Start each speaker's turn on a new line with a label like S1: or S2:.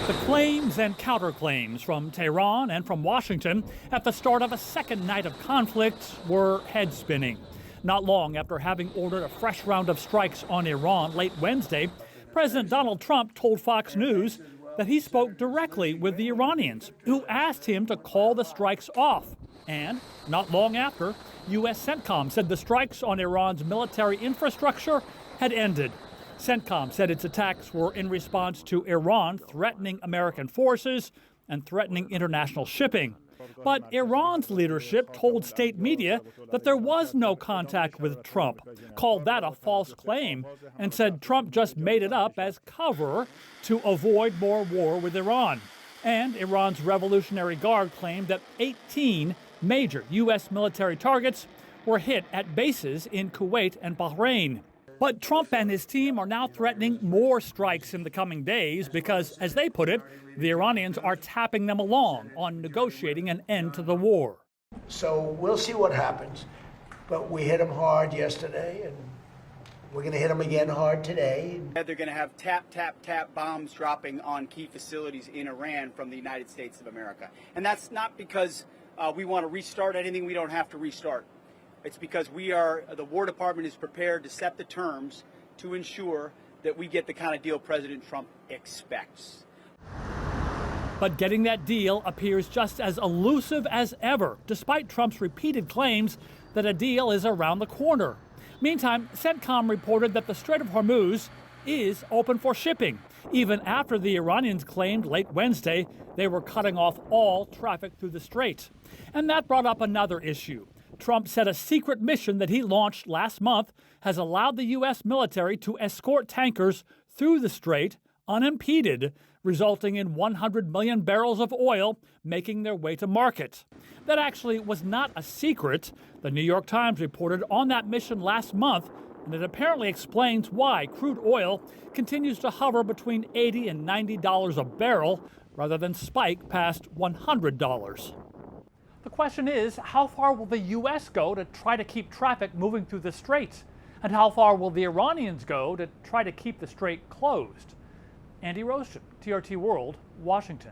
S1: The claims and counterclaims from Tehran and from Washington at the start of a second night of conflict were head-spinning. Not long after having ordered a fresh round of strikes on Iran late Wednesday, President Donald Trump told Fox News that he spoke directly with the Iranians, who asked him to call the strikes off. And not long after, U.S. CENTCOM said the strikes on Iran's military infrastructure had ended. CENTCOM said its attacks were in response to Iran threatening American forces and threatening international shipping. But Iran's leadership told state media that there was no contact with Trump, called that a false claim, and said Trump just made it up as cover to avoid more war with Iran. And Iran's Revolutionary Guard claimed that 18 major U.S. military targets were hit at bases in Kuwait and Bahrain. But Trump and his team are now threatening more strikes in the coming days because, as they put it, the Iranians are tapping them along on negotiating an end to the war.
S2: So we'll see what happens. But we hit them hard yesterday, and we're going to hit them again hard today.
S3: They're going to have tap, tap, tap bombs dropping on key facilities in Iran from the United States of America. And that's not because we want to restart anything we don't have to restart. It's because the War Department is prepared to set the terms to ensure that we get the kind of deal President Trump expects.
S1: But getting that deal appears just as elusive as ever, despite Trump's repeated claims that a deal is around the corner. Meantime, CENTCOM reported that the Strait of Hormuz is open for shipping, even after the Iranians claimed late Wednesday they were cutting off all traffic through the strait. And that brought up another issue. Trump said a secret mission that he launched last month has allowed the U.S. military to escort tankers through the strait unimpeded, resulting in 100 million barrels of oil making their way to market. That actually was not a secret. The New York Times reported on that mission last month, and it apparently explains why crude oil continues to hover between $80 and $90 a barrel rather than spike past $100. The question is, how far will the U.S. go to try to keep traffic moving through the strait? And how far will the Iranians go to try to keep the strait closed? Andy Roesgen, TRT World, Washington.